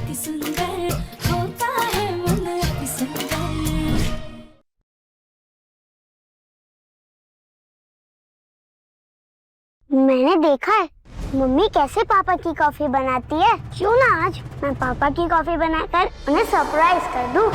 अति सुंदर होता है मन अति सुंदर। मैंने देखा है मम्मी कैसे पापा की कॉफी बनाती है। क्यों ना आज मैं पापा की कॉफी बनाकर उन्हें सरप्राइज कर दूं।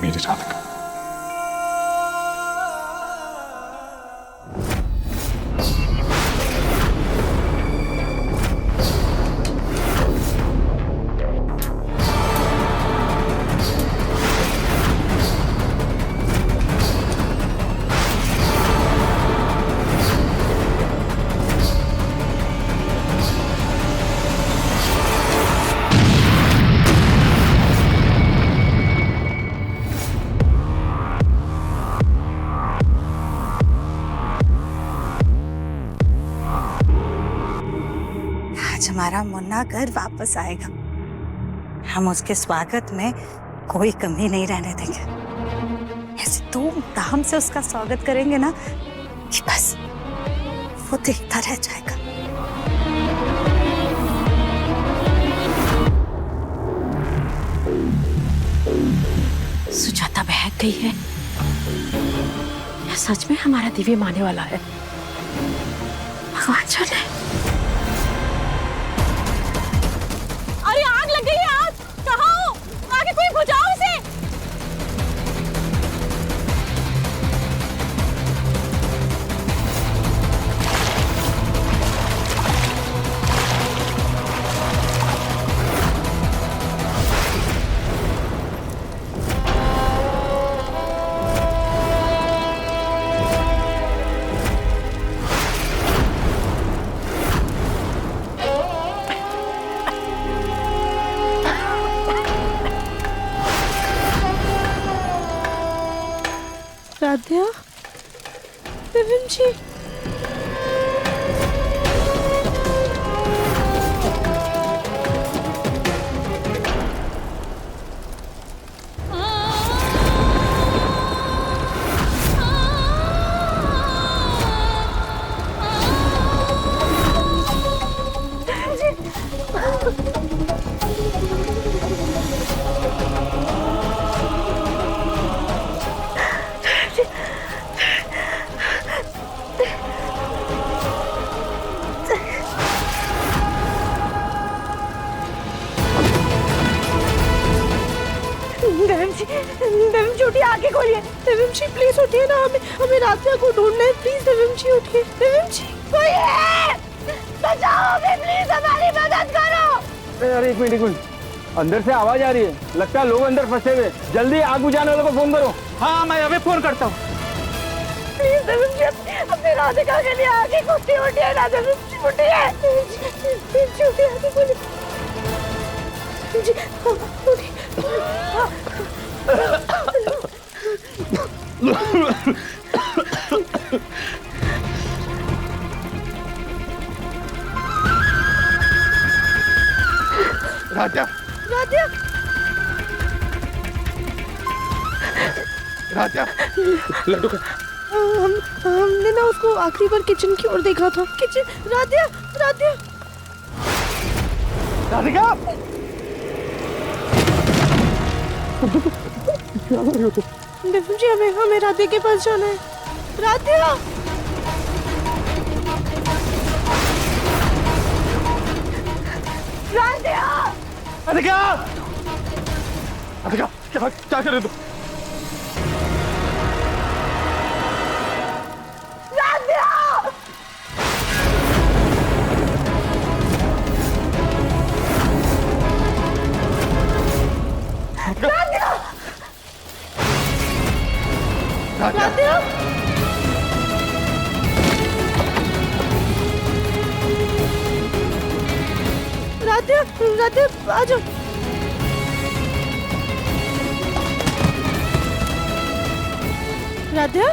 मेरी राधिका। आज हमारा मुन्ना घर वापस आएगा। हम उसके स्वागत में कोई कमी नहीं रहने देंगे। ऐसे धूमधाम से उसका स्वागत करेंगे ना कि बस वो देखता रह जाएगा। सुजाता बहक गई है या सच में हमारा दिव्य माने वाला है? भगवान जाने। अरे आग लग गई है, आग! कहाँ हो? आगे कोई बुझाओ इसे। राध्या, विपिन जी, देवम जी उठिए, आगे खोलिए। देवम जी प्लीज उठिए ना, हमें राध्या को ढूंढना है। प्लीज देवम जी उठिए। देवम जी कोई है, बचाओ हमें प्लीज, हमारी मदद करो। अरे एक मिनट, अंदर से आवाज आ रही है, लगता है लोग अंदर फंसे हुए। जल्दी आग बुझाने वालों को फोन करो। हाँ मैं अभी फोन करता हूँ। प्लीज देवम जी अपने राधिका के लिए आगे उठिए ना। देवम जी उठिए, उठिए, आगे खोलिए। जी उठिए। राध्या, राध्या, राध्या, लड्डू का हमने ना उसको आखिरी बार किचन की ओर देखा था। किचन। राध्या, राध्या, राधिका, देवम जी हमें राधे के पास जाना है। राध्या, राधिका, राधिका, राधिका, क्या कर रहे हो तुम? राधे राधे राधे आ जाओ। राधे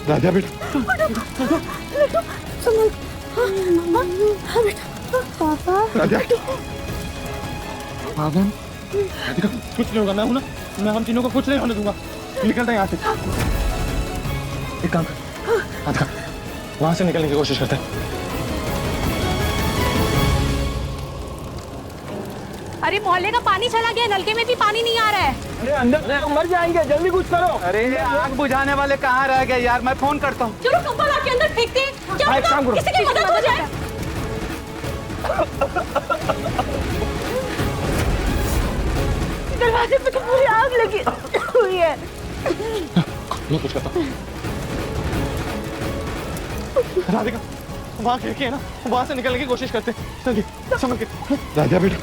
राधा बेटा संभल। हाँ बेटा। पापा राधा पागल राधिका कुछ नहीं होगा, मैं हूं ना, मैं हम तीनों को कुछ नहीं होने दूंगा। निकलते हैं यहाँ से। एक काम कर राधिका, वहां से निकलने की कोशिश करते हैं। अरे मोहल्ले का पानी चला गया, नलके में भी पानी नहीं आ रहा है। अरे अंदर मर जाएंगे, जल्दी कुछ करो। अरे आग बुझाने वाले कहाँ रह गए यार, मैं फोन करता हूँ। चलो कंबल आके अंदर फेंकते हैं, क्या पता किसी की मदद हो जाए। दरवाजे पे तो पूरी आग लगी हुई है। मैं कुछ करता हूँ। राधिका वहाँ खिड़की है ना, वहाँ से निकलने की कोशिश करते हैं। जल्दी समझ के। राधा बेटा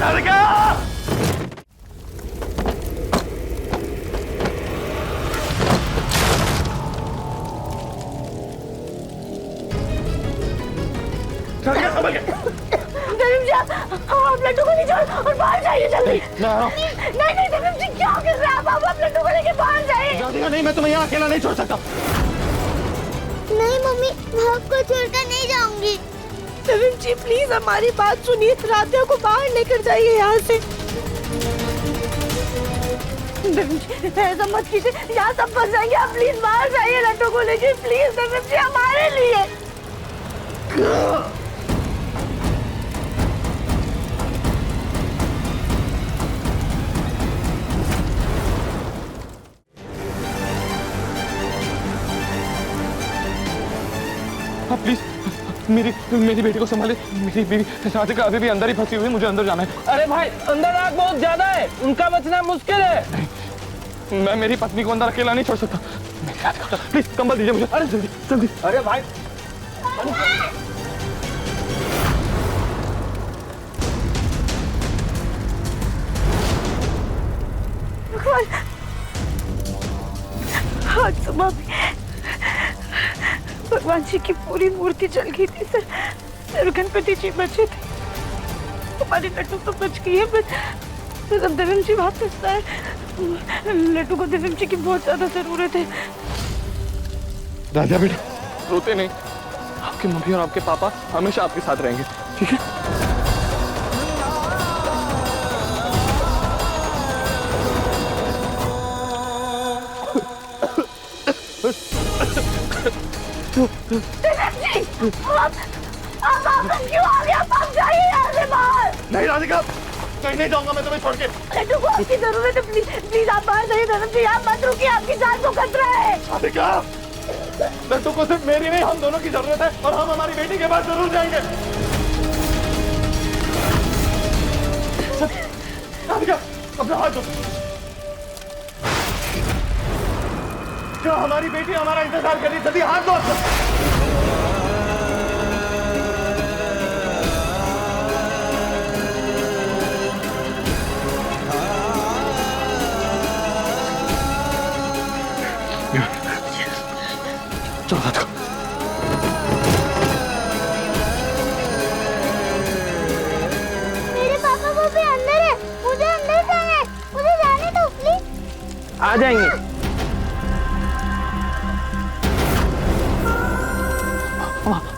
राधिका आप लड्डू को नहीं छोड़ और बाहर जाइए जल्दी। नहीं दीपक जी क्या कर रहे हैं आप लड्डू को लेके बाहर जाइए। राधिका नहीं, मैं तुम्हें यहाँ अकेला नहीं छोड़ सकता। नहीं मम्मी, मैं आपको छोड़कर नहीं जाऊंगी। दीपक जी प्लीज हमारी बात सुनिए, राधिका को बाहर लेकर जाइए यहाँ से। ऐसा मत कीजिए, यहाँ सब फंस जाएंगे। आप प्लीज बाहर जाइए लड्डू को लेके, प्लीज दीपक जी हमारे लिए। प्लीज मेरी बेटी को संभाले, मेरी बीवी राधिका अभी भी अंदर ही फंसी हुई है, मुझे अंदर जाना है। अरे भाई अंदर आग बहुत ज्यादा है, उनका बचना मुश्किल है। मैं मेरी पत्नी को अंदर अकेला नहीं छोड़ सकता। मेरी राधिका प्लीज कंबल दीजिए मुझे। अरे जल्दी जल्दी। अरे भाई आज सुबह भगवान जी की पूरी मूर्ति जल गई थी सर, गणपति जी बचे थे, हमारी लड्डू तो बच गई है, बस अब देवम जी वापस आए। लड्डू को देवम जी की बहुत ज्यादा जरूरत है। राजा बेटा रोते नहीं, आपकी मम्मी और आपके पापा हमेशा आपके साथ रहेंगे, ठीक है? आप क्यों आ गए? आप जाइए यहाँ से बाहर। नहीं राधिका, कहीं नहीं जाऊंगा मैं तुम्हें छोड़ के। लड्डू को आपकी जरूरत है, प्लीज प्लीज आप बाहर जाइए। धर्म जी आप मत रुकिए, आपकी जान को खतरा है। राधिका लड्डू को सिर्फ मेरी नहीं, हम दोनों की जरूरत है और हम हमारी बेटी के पास जरूर जाएंगे। राधिका अपना हाथ दो। क्या हमारी बेटी हमारा इंतजार कर रही है? जल्दी हाथ दो। चलो राधिका। मेरे पापा वो भी अंदर है, मुझे अंदर जाना है, मुझे जाने दो प्लीज। आ जाएंगे।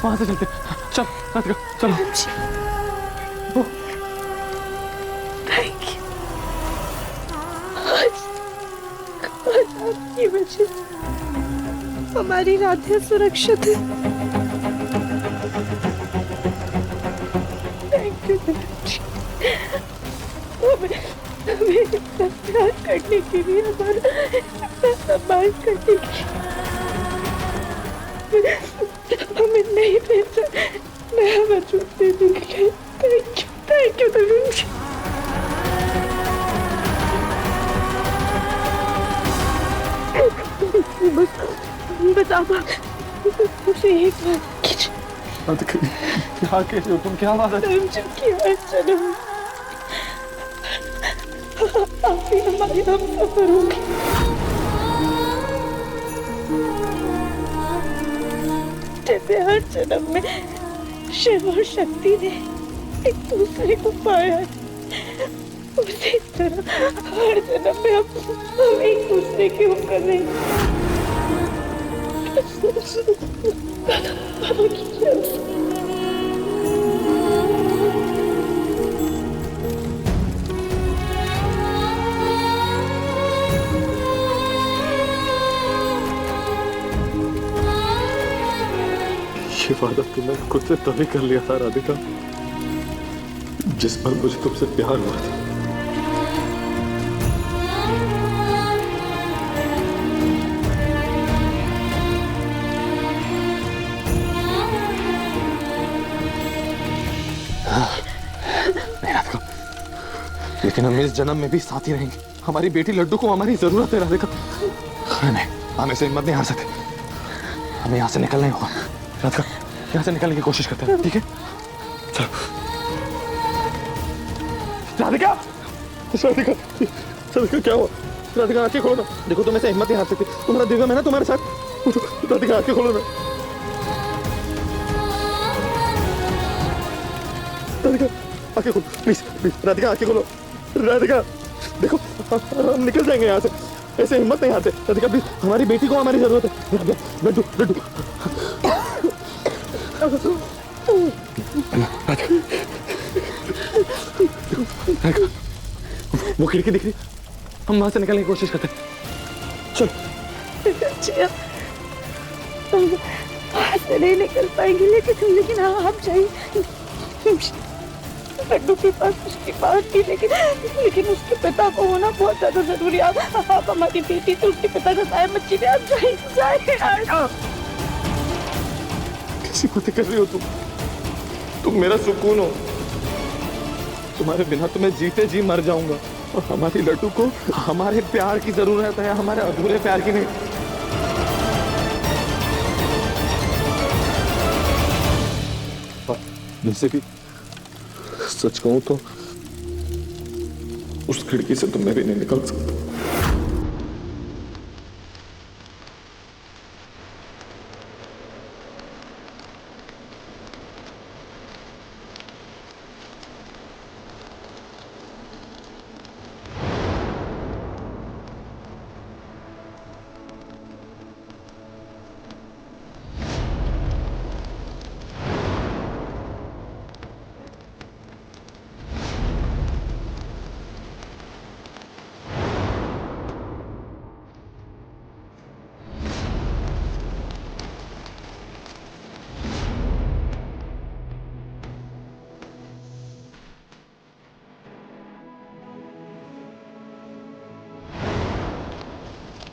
वहां से चलते। चल राधिका चलो। Thank you. आज आपकी वजह से हमारी राधिका सुरक्षित है। थैंक यू हमें इतना प्यार करने के लिए, हमारा इतना सम्मान करने के लिए। हमें नहीं बेचा, नया वजूद देने के लिए थैंक यू तरुण जी। बस आप मुझे एक बात कीजिए, क्या कह रहे हो तुम? क्या बात है? धर्मचंद की हर जन्म में आप ही हमारे हम सफर होंगे। जैसे हर जन्म में शिव और शक्ति ने एक दूसरे को पाया है, उसी तरह हर जन्म में हम एक दूसरे के होकर रहेंगे। बाबा की कसम। ये वादा तुमने खुद से तभी कर लिया था राधिका, जिस पर मुझे तुमसे प्यार हुआ था। नहीं राधिका, लेकिन हम इस जन्म में भी साथ ही रहेंगे। हमारी बेटी लड्डू को हमारी जरूरत है राधिका। नहीं, हम ऐसे हिम्मत नहीं हार सकते। हमें यहाँ से निकलना ही होगा। राधिका, यहाँ से निकलने की कोशिश करते हैं, ठीक है? चलो। राधिका, राधिका, राधिका क्या हुआ? राधिका आंखें खोलो ना। देखो तुम ऐसे हिम्मत नहीं हार सकती। तुम्हारा दिव्या मैं ना तुम्हारे साथ। राधिका आंखें खोलो ना। राधिका आंखें खोलो, प्लीज प्लीज। राधिका आंखें खोलो। राधिका देखो, हम निकल जाएंगे यहाँ से। ऐसे हिम्मत नहीं हारते। राधिका प्लीज, हमारी बेटी को हमारी जरूरत है। लड्डू लड्डू। वो खिड़की दिख रही, हम वहां से निकलने की कोशिश करते हैं। चल। हम वहां से नहीं निकल पाएंगे, लेकिन हाँ आप जाइए लड्डू के पास। उसकी बात की, लेकिन उसके पिता को होना बहुत ज्यादा जरूरी है। आप हमारी बेटी तो उसके पिता का साया मत छीनिए। आप जाइए। कैसी बातें कर रही हो तुम मेरा सुकून हो। तुम्हारे बिना तो मैं जीते जी मर जाऊंगा। और हमारी लड्डू को हमारे प्यार की जरूरत है, हमारे अधूरे प्यार की नहीं। वैसे भी सच कहूं तो उस खिड़की से तुम मैं भी नहीं निकल सकता।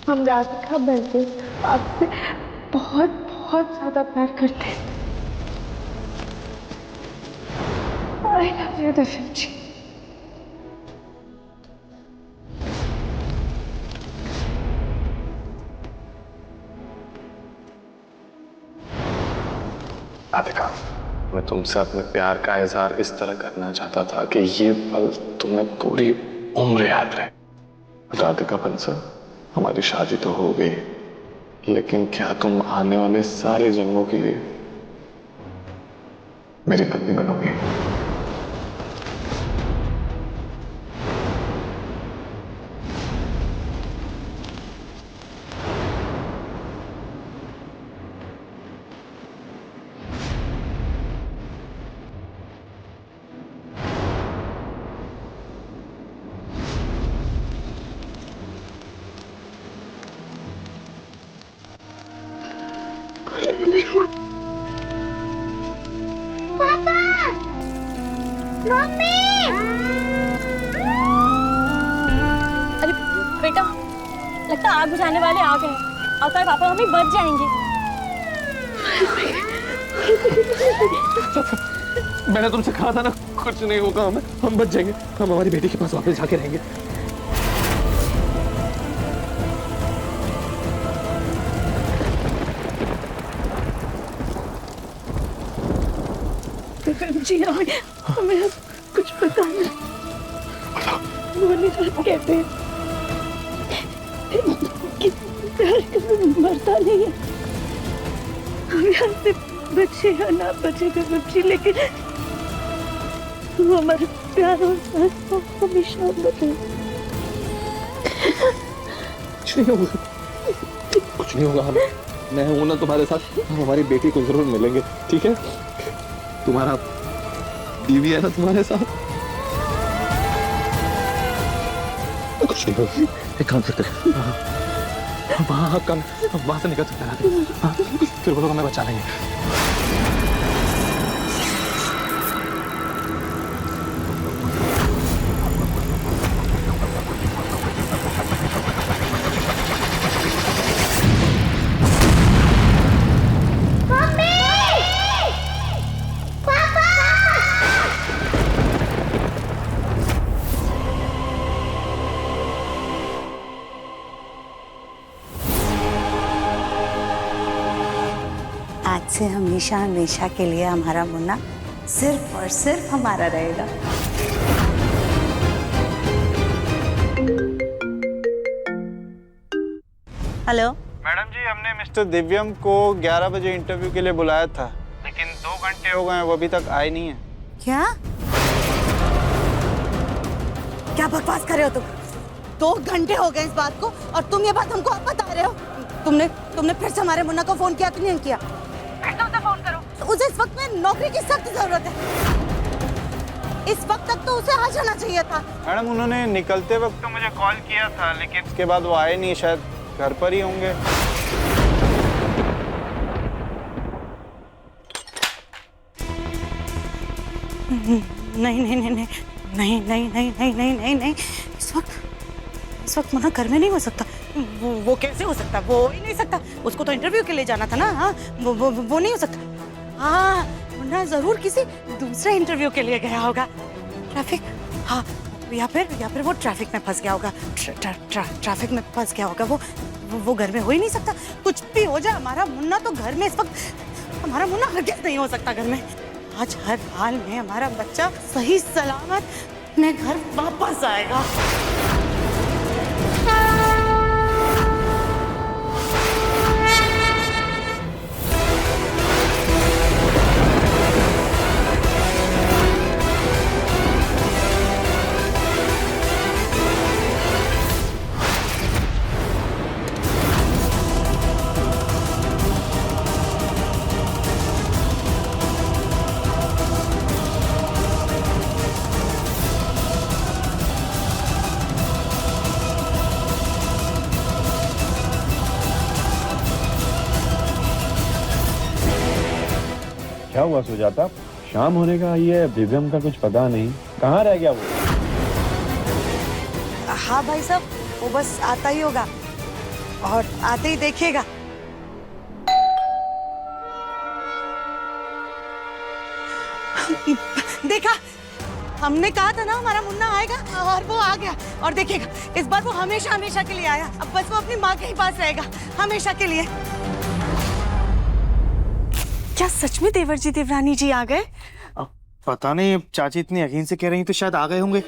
हम राधिका बहन आपसे बहुत बहुत ज्यादा प्यार करते हैं। आई लव यू दर्शन जी। राधिका, मैं तुमसे अपने प्यार का इजहार इस तरह करना चाहता था कि ये पल तुम्हें पूरी उम्र याद रहे। राधिका बंसल, हमारी शादी तो हो गई, लेकिन क्या तुम आने वाले सारे जन्मों के लिए मेरी पत्नी बनोगी? अरे बेटा, लगता है आग बुझाने वाले आ गए। आकर पापा मम्मी बच जाएंगे। मैंने तुमसे कहा था ना, कुछ नहीं होगा हमें, हम बच जाएंगे। हम हमारी बेटी के पास वापस जाके रहेंगे। जी हमें हमें कुछ पता नहीं। बोले तो कहते हैं कि प्यार कभी मरता नहीं है। हम यहाँ से बचे या ना बचेगा बच्ची, लेकिन वो हमारे प्यार और साथ को हमेशा बचे। कुछ नहीं होगा, कुछ नहीं होगा। मैं हूं ना तुम्हारे साथ, हम हमारी बेटी को जरूर मिलेंगे, ठीक है? तुम्हारा बीवी है ना तुम्हारे साथ, कुछ नहीं होगा। एक काम करते हैं, वहां से निकल सकते हैं, फिर वो लोग हमें बचा लेंगे। आज से हमेशा हमेशा के लिए हमारा मुन्ना सिर्फ और सिर्फ हमारा रहेगा। हेलो मैडम जी, हमने मिस्टर दिव्यम को 11 बजे इंटरव्यू के लिए बुलाया था, लेकिन 2 घंटे हो गए हैं, वो अभी तक आए नहीं है। क्या क्या बकवास कर रहे हो तुम? 2 घंटे हो गए इस बात को और तुम ये बात हमको अब बता रहे हो? तुमने फिर से हमारे मुन्ना को फोन किया कि नहीं किया? फिर तो उसे फोन करो। उसे इस वक्त में नौकरी की सख्त जरूरत है। इस वक्त तक तो उसे आ जाना चाहिए था। मैडम, उन्होंने निकलते वक्त तो मुझे कॉल किया था, लेकिन उसके बाद वो आए नहीं, शायद घर पर ही होंगे। नहीं नहीं नहीं नहीं नहीं नहीं नहीं नहीं नहीं नहीं नहीं इस वक्त मुन्ना घर में नहीं हो सकता। वो कैसे हो सकता? वो हो ही नहीं सकता। उसको तो इंटरव्यू के लिए जाना था ना। हाँ, वो नहीं हो सकता। हाँ, मुन्ना जरूर किसी दूसरे इंटरव्यू के लिए गया होगा। ट्रैफिक, हाँ, या फिर वो ट्रैफिक में फंस गया होगा। ट्रैफिक में फंस गया होगा। वो घर में हो ही नहीं सकता। कुछ भी हो जाए, हमारा मुन्ना तो घर में इस वक्त, हमारा मुन्ना हरगिज़ नहीं हो सकता घर में। आज हर हाल में हमारा बच्चा सही सलामत अपने घर वापस आएगा। क्या हुआ सुजाता? शाम होने का ये दिव्यम का कुछ पता नहीं, कहाँ रह गया वो? हाँ भाई साहब, वो बस आता ही होगा और आते ही देखिएगा। देखा, हमने कहा था ना हमारा मुन्ना आएगा, और वो आ गया। और देखिएगा, इस बार वो हमेशा हमेशा के लिए आया। अब बस वो अपनी माँ के ही पास रहेगा हमेशा के लिए। क्या सच में देवर जी देवरानी जी आ गए? पता नहीं, चाची इतनी यकीन से कह रही तो शायद आ गए होंगे।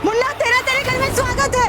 मुन्ना, तेरे घर में स्वागत है।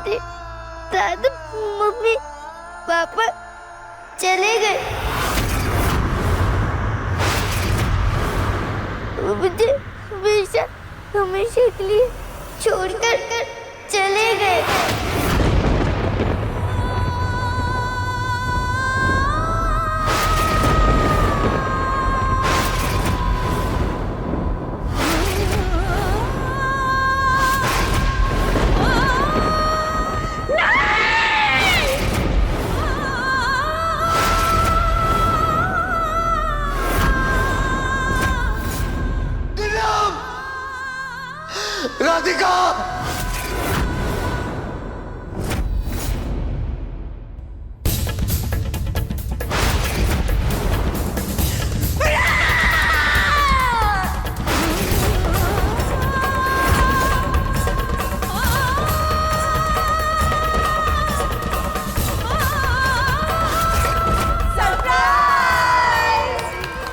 थे। दादा मम्मी पापा चले गए। मुझे हमेशा हमेशा के लिए छोड़कर चले गए। राधिका!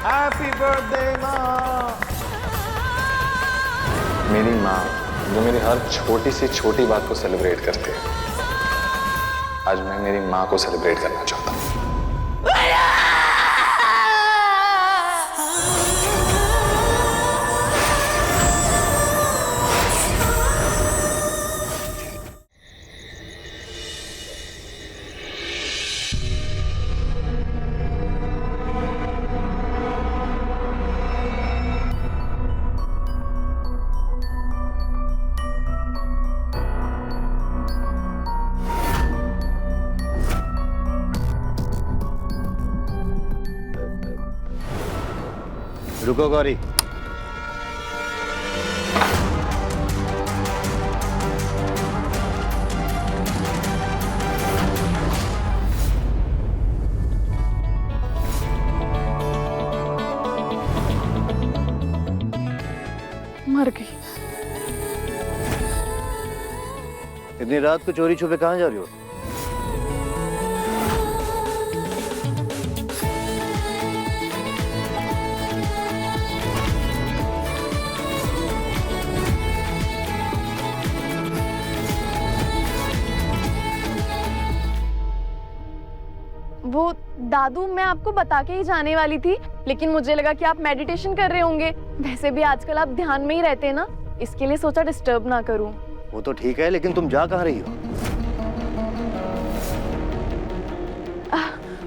हैप्पी बर्थडे माँ। मेरी माँ जो मेरी हर छोटी सी छोटी बात को सेलिब्रेट करती है, आज मैं मेरी माँ को सेलिब्रेट करना चाहता हूँ। रुको गौरी। मर गई। इतनी रात को चोरी छुपे कहाँ जा रही हो? वो दादू मैं आपको बता के ही जाने वाली थी, लेकिन मुझे लगा कि आप मेडिटेशन कर रहे होंगे। वैसे भी आजकल आप ध्यान में ही रहते हैं ना, इसके लिए सोचा डिस्टर्ब ना करूं। वो तो ठीक है, लेकिन तुम जा कहाँ रही हो?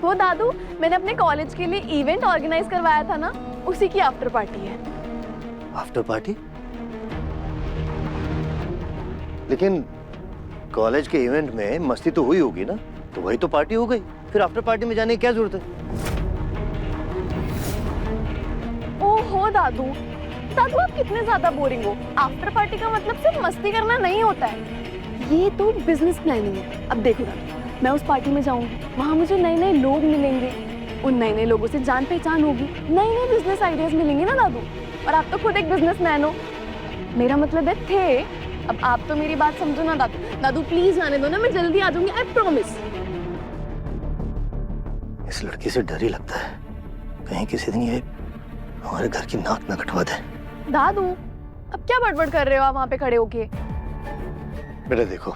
वो दादू मैंने अपने कॉलेज के लिए इवेंट ऑर्गेनाइज करवाया था ना, उसी की आफ्टर पार्टी है। After party? लेकिन कॉलेज के इवेंट में मस्ती तो हुई होगी ना, तो वही तो पार्टी हो गई। फिर आफ्टर पार्टी में जाने की क्या जरूरत है? ओहो दादू, दादू आप कितने ज्यादा बोरिंग हो। आफ्टर पार्टी का मतलब सिर्फ मस्ती करना नहीं होता है, ये तो बिजनेस प्लानिंग है। अब देखो दादू, मैं उस पार्टी में जाऊंगी, वहाँ मुझे नए नए लोग मिलेंगे, उन नए नए लोगों से जान पहचान होगी, नए नए बिजनेस आइडियाज मिलेंगे ना दादू। और आप तो खुद एक बिजनेसमैन हो, मेरा मतलब है थे। अब आप तो मेरी बात समझो ना दादू। दादू प्लीज आने दो ना, मैं जल्दी आ जाऊंगी, आई प्रॉमिस। इस लड़की से डर ही लगता है, कहीं किसी दिन ये हमारे घर की नाक न कटवा दे। दादू अब क्या बड़बड़ कर रहे हो आप वहाँ पे खड़े होके? बेटा देखो,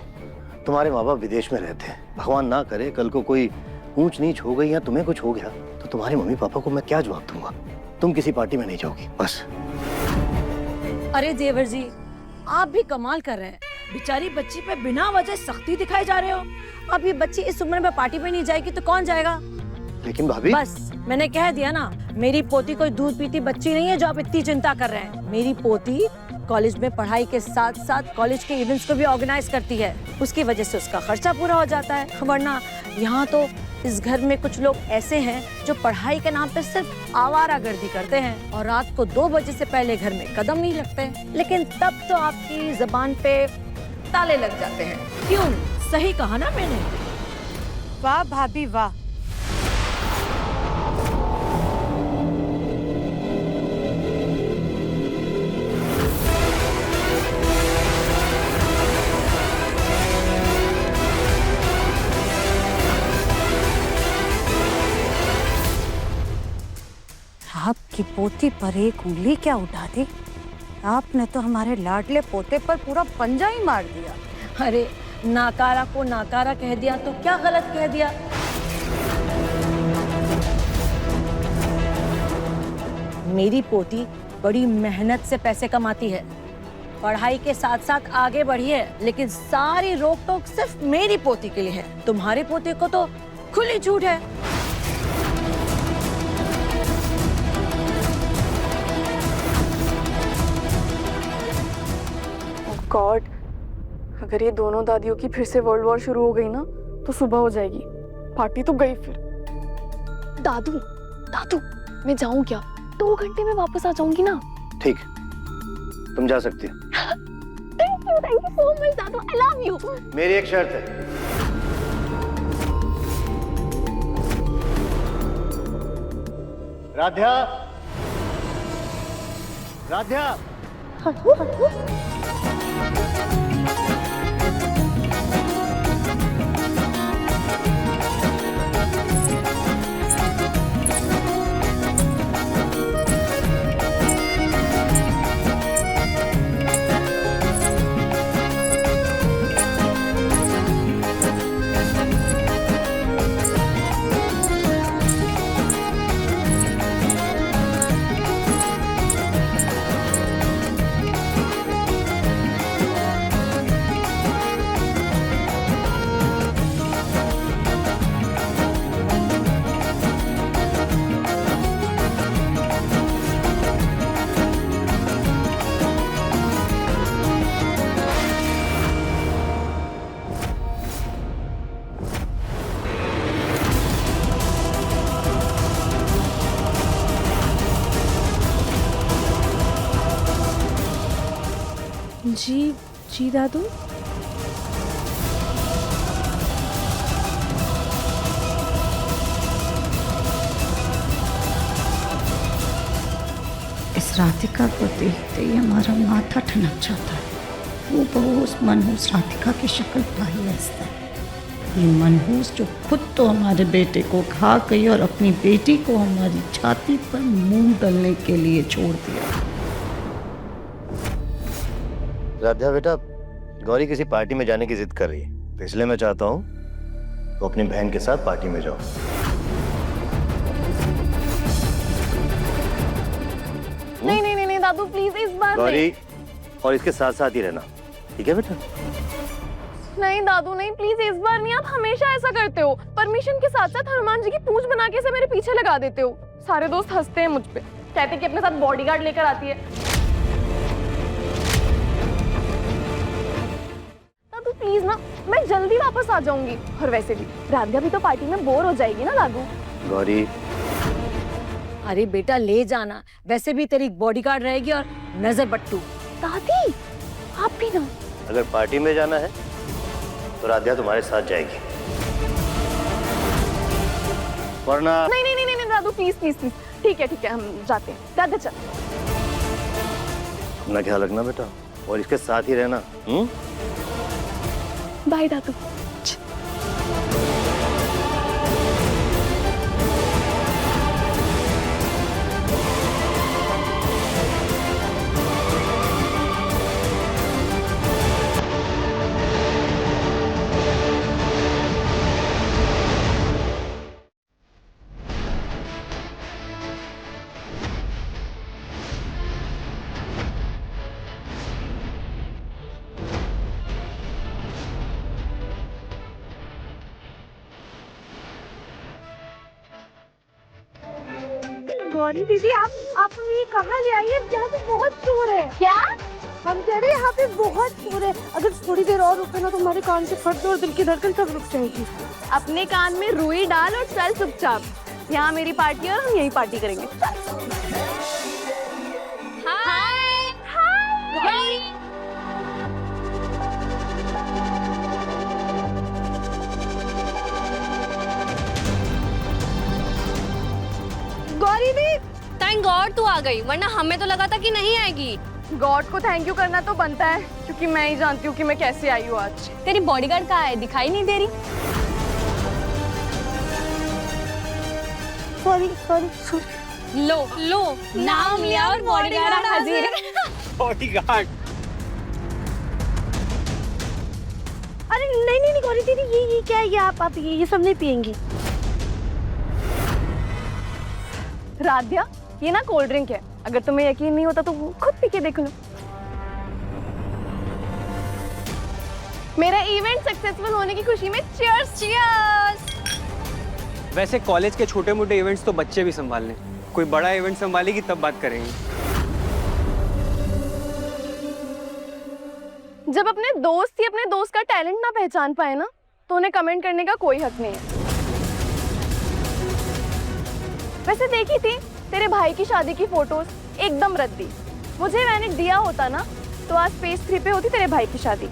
तुम्हारे माँ बाप विदेश में रहते हैं, भगवान ना करे कल को कोई ऊंच नीच हो गई या तुम्हें कुछ हो गया तो तुम्हारे मम्मी पापा को मैं क्या जवाब दूंगा? तुम किसी पार्टी में नहीं जाओगी बस। अरे देवर जी, आप भी कमाल कर रहे हैं। बेचारी बच्ची पे बिना वजह सख्ती दिखाए जा रहे हो। अब ये बच्ची इस उम्र में पार्टी पे नहीं जाएगी तो कौन जाएगा? लेकिन भाभी, बस मैंने कह दिया ना, मेरी पोती कोई दूध पीती बच्ची नहीं है जो आप इतनी चिंता कर रहे हैं। मेरी पोती कॉलेज में पढ़ाई के साथ साथ कॉलेज के इवेंट्स को भी ऑर्गेनाइज करती है, उसकी वजह से उसका खर्चा पूरा हो जाता है। वरना यहाँ तो इस घर में कुछ लोग ऐसे हैं जो पढ़ाई के नाम पे सिर्फ आवारागर्दी करते हैं और रात को 2 बजे से पहले घर में कदम नहीं रखते। लेकिन तब तो आपकी जबान पे ताले लग जाते हैं। क्यों? सही कहा ना मैंने? वाह भाभी वाह, आपकी पोती पर एक उंगली क्या उठा दी? आपने तो हमारे लाडले पोते पर पूरा पंजा ही मार दिया। अरे नाकारा को नाकारा कह दिया तो क्या गलत कह दिया? मेरी पोती बड़ी मेहनत से पैसे कमाती है, पढ़ाई के साथ साथ आगे बढ़ी है, लेकिन सारी रोक टोक सिर्फ मेरी पोती के लिए है। तुम्हारे पोते को तो खुली छूट है। गॉड, अगर ये दोनों दादियों की फिर से वर्ल्ड वॉर शुरू हो गई ना तो सुबह हो जाएगी। पार्टी तो गई फिर। दादू दादू मैं जाऊं क्या? 2 घंटे में वापस आ जाऊंगी ना। ठीक, तुम जा सकती हो। Thank you so much Dadu, I love you. मेरी एक शर्त है। राध्या, राध्या। जी दादू। इस राधिका को देखते ही हमारा माथा ठनक जाता है। वो बहुस मनहूस राधिका की शक्ल पाई हंसता है। ये मनहूस जो खुद तो हमारे बेटे को खा गई और अपनी बेटी को हमारी छाती पर मुंह डालने के लिए छोड़ दिया। राध्या बेटा, गौरी किसी पार्टी में जाने की जिद कर रही है, तो इसलिए मैं चाहता हूँ तो अपनी बहन के साथ पार्टी में जाओ। नहीं दादू प्लीज, इस बार गौरी, और इसके साथ साथ ही रहना, ठीक है बेटा? नहीं दादू नहीं, प्लीज इस बार नहीं। आप हमेशा ऐसा करते हो। परमिशन के साथ साथ हनुमान जी की पूंछ बना के से मेरे पीछे लगा देते हो। सारे दोस्त हंसते हैं मुझ पे, कहते हैं कि अपने साथ बॉडीगार्ड लेकर आती है। दादू प्लीज ना, मैं जल्दी वापस आ जाऊंगी। और वैसे भी राधिका भी तो पार्टी में बोर हो जाएगी ना दादू। गौरी, अरे बेटा ले जाना, वैसे भी तेरी बॉडीगार्ड रहेगी और नजर बट्टू। दादी आप भी ना। अगर पार्टी में जाना है तो राध्या तुम्हारे साथ जाएगी, वरना नहीं दादू प्लीज प्लीज प्लीज। ठीक है हम जाते हैं। दादा चल। अपना ख्याल रखना बेटा, और इसके साथ ही रहना। बाय दादू। गौरी दीदी, आप ये कहाँ ले आई है? यहाँ पे बहुत शोर है। क्या? हम कह रहे हैं यहाँ पे बहुत शोर है। अगर थोड़ी देर और रुके ना तो हमारे कान से फट और दिल की धड़कन सब रुक जाएगी। अपने कान में रुई डाल और चल चुपचाप। यहाँ मेरी पार्टी है और हम यही पार्टी करेंगे। हाय हाय गौरी दी, थैंक गॉड तू आ गई, वरना हमें तो लगा था कि नहीं आएगी। गॉड को थैंक यू करना तो बनता है, क्योंकि मैं ही जानती हूँ कि मैं कैसे आई हूँ आज। तेरी बॉडीगार्ड कहाँ है? दिखाई नहीं दे रही। सॉरी। लो नाम लिया और बॉडीगार्ड हाजिर। बॉडीगार्ड? अरे नहीं नहीं नहीं गौरी दीदी, ये क्या है? ये आप ये सब नहीं पियेंगी। राध्या, ये ना कोल्ड ड्रिंक है, अगर तुम्हें यकीन नहीं होता तो खुद पी के देख लो। मेरा इवेंट सक्सेसफुल होने की खुशी में चीयर्स। चीयर्स। वैसे कॉलेज के छोटे मोटे इवेंट्स तो बच्चे भी संभाल लें, कोई बड़ा इवेंट संभालेगी तब बात करेंगे। जब अपने दोस्त ही अपने दोस्त का टैलेंट ना पहचान पाए ना, तो उन्हें कमेंट करने का कोई हक नहीं है। वैसे देखी थी तेरे भाई की शादी की फोटोज, एकदम रद्दी। मुझे मैंने दिया होता ना तो आज फेज 3 पे होती तेरे भाई की शादी।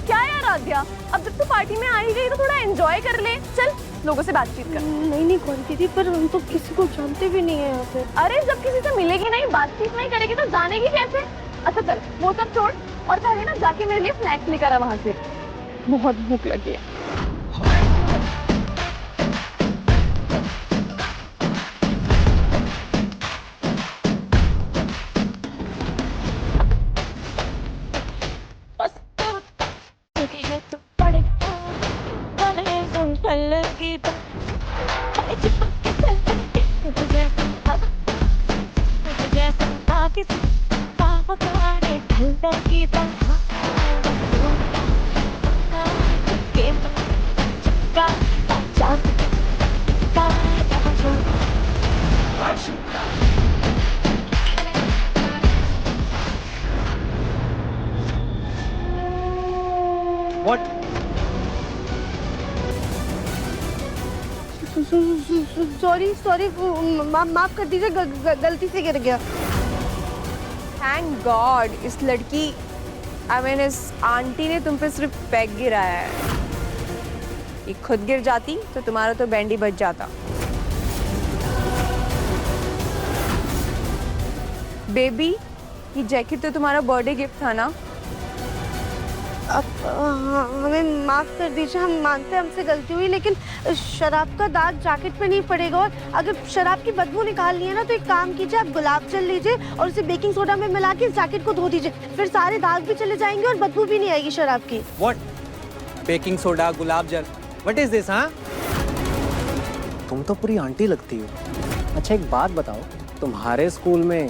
क्या यार राध्या, अब जब तू पार्टी में आ ही गई तो थोड़ा एंजॉय कर ले। चल लोगों से बातचीत कर। नहीं नहीं गौरी दीदी, पर हम तो किसी को जानते भी नहीं है यहाँ पे। अरे जब किसी से मिलेगी नहीं, बातचीत नहीं करेगी तो जानेगी कैसे? अच्छा चल वो सब छोड़ और पहले ना जाके मेरे लिए स्नैक्स लेकर आ वहां से, बहुत भूख लगी है। सॉरी माफ कर दीजिए, गलती से गिर गया। थैंक गॉड इस लड़की इस आंटी ने तुम पे सिर्फ पैग गिराया है। ये खुद गिर जाती तो तुम्हारा तो बैंड ही बच जाता। बेबी, ये जैकेट तो तुम्हारा बर्थडे गिफ्ट था ना? अब हमें माफ कर दीजिए, हम मानते हैं हमसे गलती हुई, लेकिन शराब का दाग जैकेट पे नहीं पड़ेगा। और अगर शराब की बदबू निकालनी है ना तो एक काम कीजिए, आप गुलाब जल लीजिए और उसे बेकिंग सोडा में मिला के इस जैकेट को धो दीजिए, फिर सारे दाग भी चले जाएंगे और बदबू भी नहीं आएगी शराब की। व्हाट? बेकिंग सोडा, गुलाब जल, व्हाट इज दिस? हाँ, तुम तो पूरी आंटी लगती हो। अच्छा एक बात बताओ, तुम्हारे स्कूल में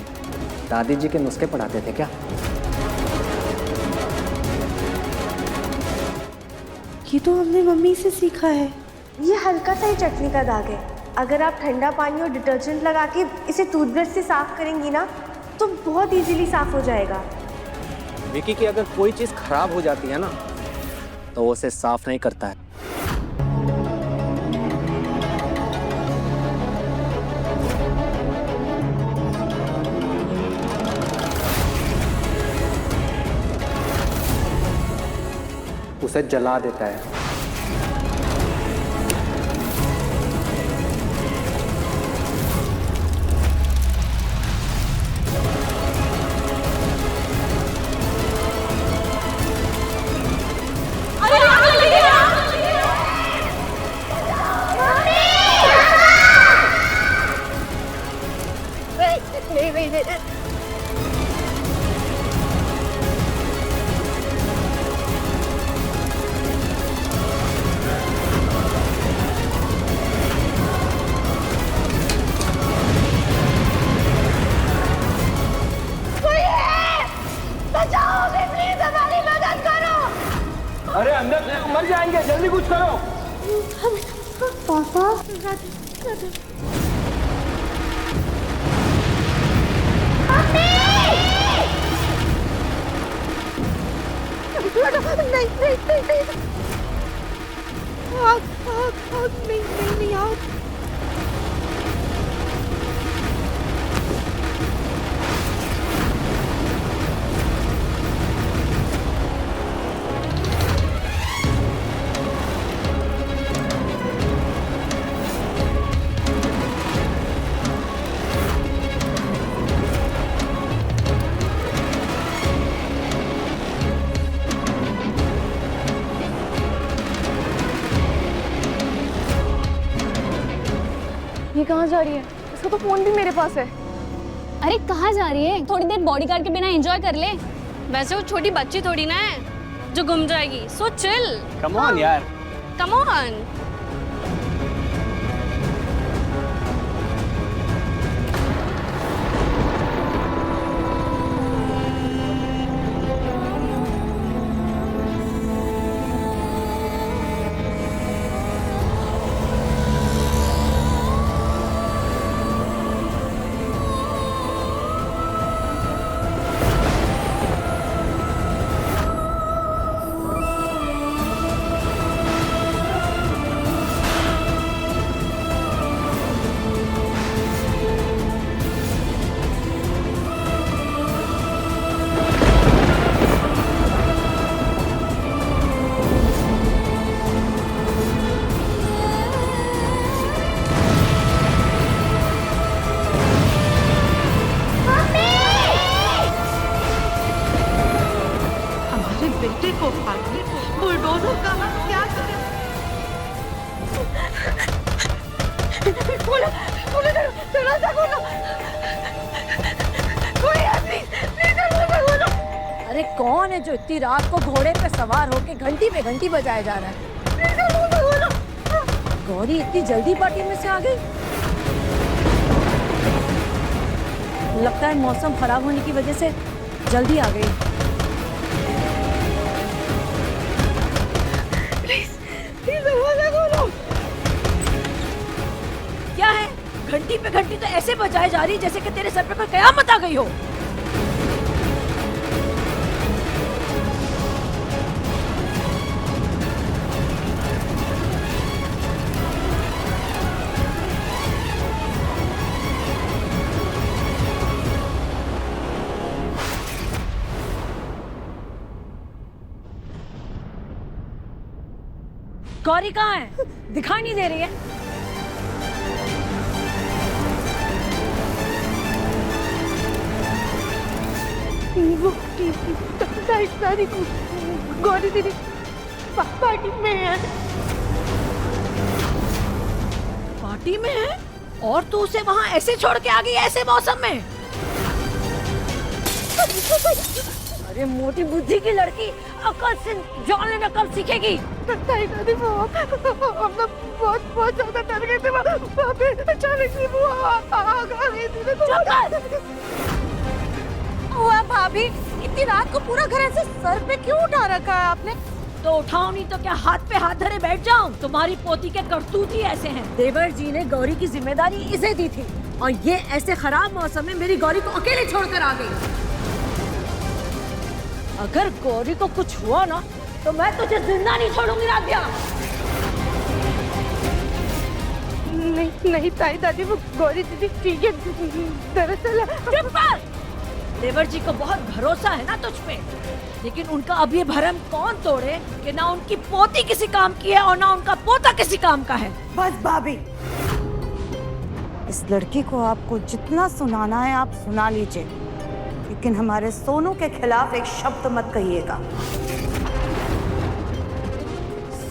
दादी जी के नुस्खे पढ़ाते थे क्या? ये तो हमने मम्मी से सीखा है। ये हल्का सा ही चटनी का दाग है, अगर आप ठंडा पानी और डिटर्जेंट लगा के इसे टूथब्रश से साफ करेंगी ना तो बहुत इजीली साफ हो जाएगा। विकी की अगर कोई चीज खराब हो जाती है ना तो वो उसे साफ नहीं करता है। उसे जला देता है। अरे अंदर मर जाएंगे, जल्दी कुछ करो। पापा नहीं नहीं नहीं नहीं आग आग आग नहीं नहीं नहीं आग। ये कहाँ जा रही है? इसका तो फोन भी मेरे पास है। अरे कहाँ जा रही है? थोड़ी देर बॉडीगार्ड के बिना एंजॉय कर ले। वैसे वो छोटी बच्ची थोड़ी ना है जो गुम जाएगी। So chill. कम ऑन यार। Come on. बेटे को भागी बुलडोजर का हम क्या करें? खोलो खोलो दरवाजा खोलो। कोई है प्लीज दरवाजा खोलो। अरे कौन है जो इतनी रात को घोड़े पे सवार होके घंटी पे घंटी बजाया जा रहा है? प्लीज दरवाजा खोलो। गौरी इतनी जल्दी पार्टी में से आ गई? लगता है मौसम खराब होने की वजह से जल्दी आ गई। दरवाजा खोलो। क्या है? घंटी पे घंटी तो ऐसे बजाई जा रही जैसे कि तेरे सर पे कोई कयामत आ गई हो। गौरी कहाँ है? दिखाई नहीं दे रही है। वो दादी गौरी दीदी पार्टी में है। पार्टी में है? और तू उसे वहाँ ऐसे छोड़ के आ गई ऐसे मौसम में? अरे मोटी बुद्धि की लड़की अकल से जान लेना कब सीखेगी? दादी वो हम लोग बहुत ज्यादा डर गए थे। वहाँ पे अचानक से वो आ गई थी। ओए भाभी, इतनी रात को पूरा घर ऐसे सर पे क्यों उठा रखा है आपने? तो उठाओ नहीं तो क्या हाथ पे हाथ धरे बैठ जाऊं? तुम्हारी पोती के करतूत ही ऐसे हैं। देवर जी ने गौरी की जिम्मेदारी इसे दी थी और ये ऐसे खराब मौसम में मेरी गौरी को अकेले छोड़कर आ गई। अगर गौरी को कुछ हुआ ना तो मैं तुझे जिंदा नहीं छोड़ूंगी राध्या। नहीं ताई दादी वो गौरी दीदी ठीक है। दरअसल चुप कर। देवर जी को बहुत भरोसा है ना तुझ पे, लेकिन उनका अब ये भरम कौन तोड़े कि ना उनकी पोती किसी काम की है और ना उनका पोता किसी काम का है। बस भाभी, इस लड़की को आपको जितना सुनाना है आप सुना लीजिए, लेकिन हमारे सोनू के खिलाफ एक शब्द मत कहिएगा।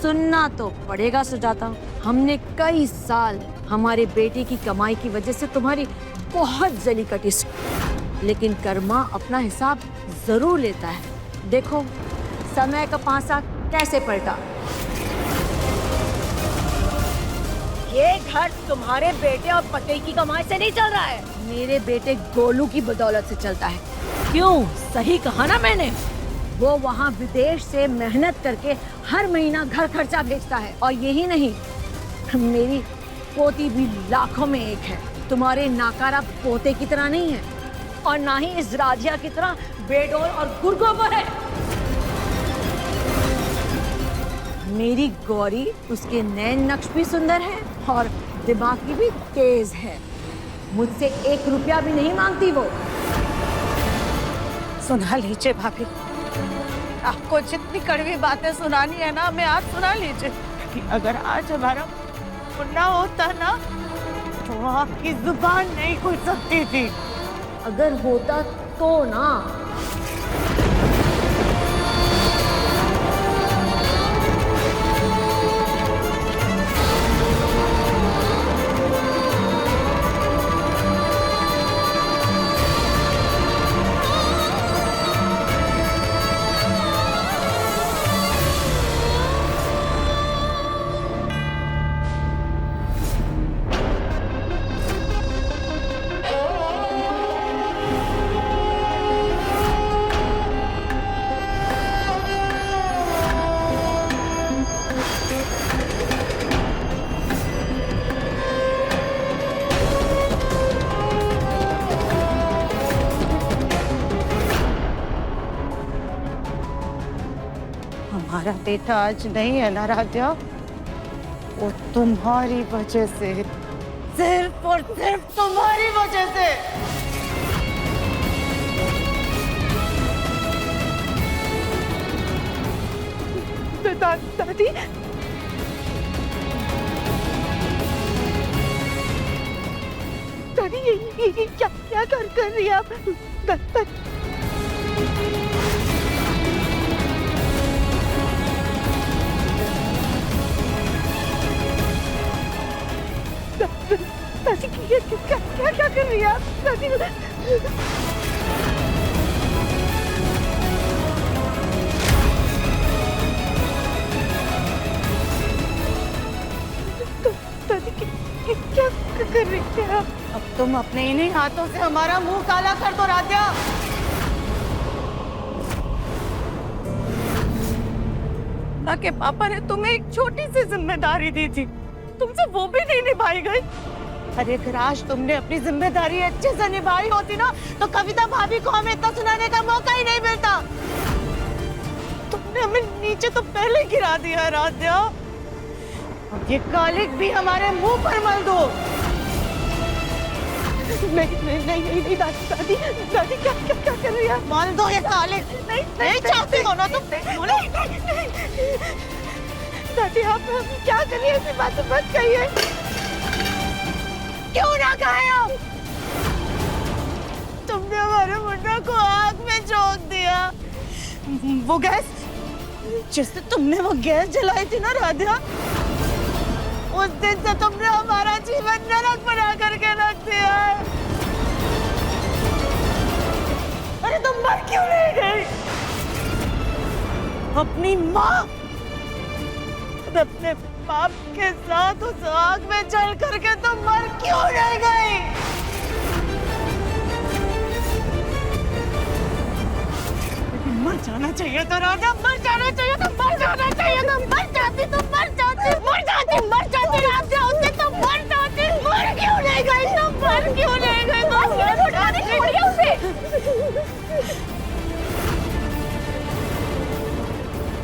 सुनना तो पड़ेगा सुजाता। हमने कई साल हमारे बेटे की कमाई की वजह से तुम्हारी बहुत जली कटी, लेकिन कर्मा अपना हिसाब जरूर लेता है। देखो समय का पासा कैसे पलटा। ये घर तुम्हारे बेटे और पति की कमाई से नहीं चल रहा है, मेरे बेटे गोलू की बदौलत से चलता है। क्यों? सही कहा ना मैंने? वो वहाँ विदेश से मेहनत करके हर महीना घर खर्चा भेजता है। और यही नहीं, मेरी पोती भी लाखों में एक है। तुम्हारे नाकारा पोते की तरह नहीं है और ना ही इस राधिया की तरह बेडोल और गुरगोबर है। मेरी गौरी, उसके नैन नक्श भी सुंदर है और दिमाग की भी तेज है। मुझसे 1 रुपया भी नहीं मांगती वो। सुना लीजिए भाभी, आपको जितनी कड़वी बातें सुनानी है ना हमें आज सुना लीजिए। कि अगर आज हमारा मुन्ना होता ना तो आपकी जुबान नहीं खुल सकती थी। अगर होता तो ना। मेरा बेटा आज नहीं है ना राजा, वो तुम्हारी वजह से, सिर्फ और सिर्फ तुम्हारी वजह से। दादी दादी ये क्या क्या कर रही है आप? दादी क्या कर रही है आप? दादी क्या कर रही थे आप? अब तुम अपने इन्हीं हाथों से हमारा मुंह काला कर दो राध्या। ना के पापा ने तुम्हें एक छोटी सी जिम्मेदारी दी थी, तुमसे वो भी नहीं निभाई गई। अरे अगर आज तुमने अपनी जिम्मेदारी अच्छे से निभाई होती ना, तो कविता भाभी को हमें इतना सुनाने का मौका ही नहीं मिलता। तुमने हमें नीचे तो पहले गिरा दिया राध्या। अब ये कालिक भी हमारे मुंह पर मल दो। नहीं दादी क्या कर रही है? मल दो ये कालिक। नहीं चाहती हो ना तुम? दादी आप क्या कर रही है? ऐसी बात मत कहिए। क्यों ना कहे आप? तुमने हमारे मुन्ना को आग में झोंक दिया। वो गैस जिससे तुमने वो गैस जलाई थी ना राधा, उस दिन से तुमने हमारा जीवन नरक बना करके रख दिया है। अरे तुम मर क्यों नहीं गई? अपनी माँ अपने बाप के साथ उस आग में जल करके तुम मर क्यों नहीं गई? मर जाना चाहिए था राजा, मर जाना चाहिए था, मर जाना चाहिए था। मर जाती तो मर जाती राजा, उससे तो मर जाती। मर क्यों नहीं गई तुम? मर क्यों नहीं गई तुम? छोड़िए उसे।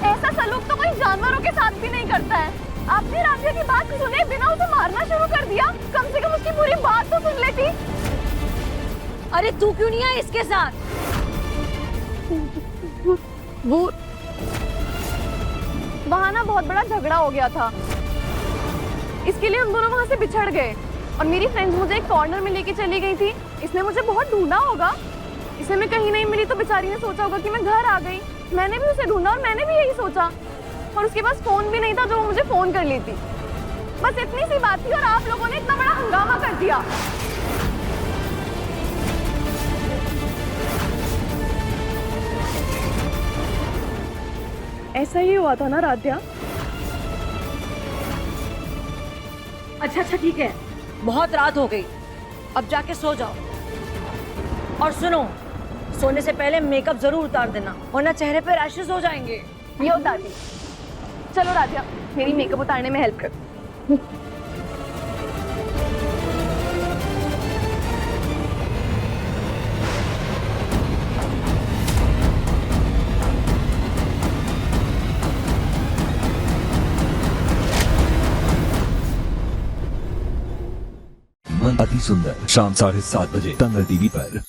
ऐसा सलूक तो कोई जानवरों के साथ भी नहीं करता है। आपने राधिया की बात सुने बिना उसे मारना शुरू कर दिया। कम से कम उसकी पूरी बात तो सुन लेती। अरे तू क्यों नहीं आई इसके साथ? वो वहाँ ना बहुत बड़ा झगड़ा हो गया था, इसके लिए हम दोनों वहाँ से बिछड़ गए। और मेरी फ्रेंड्स मुझे एक कॉर्नर में लेके चली गई थी। इसने मुझे बहुत ढूंढा होगा, इसे मैं कहीं नहीं मिली तो बेचारी ने सोचा होगा कि मैं घर आ गई। मैंने भी उसे ढूंढा और मैंने भी यही सोचा, और उसके पास फोन भी नहीं था जो वो मुझे फोन कर लेती। बस इतनी सी बात थी और आप लोगों ने इतना बड़ा हंगामा कर दिया। ऐसा ही हुआ था ना राध्या? अच्छा ठीक है, बहुत रात हो गई, अब जाके सो जाओ। और सुनो, सोने से पहले मेकअप जरूर उतार देना, वरना चेहरे पे रैशेस हो जाएंगे। ये उतार दी। चलो राध्या, मेरी मेकअप उतारने में हेल्प कर। अति सुंदर शाम 7:30 बजे दंगल टीवी पर।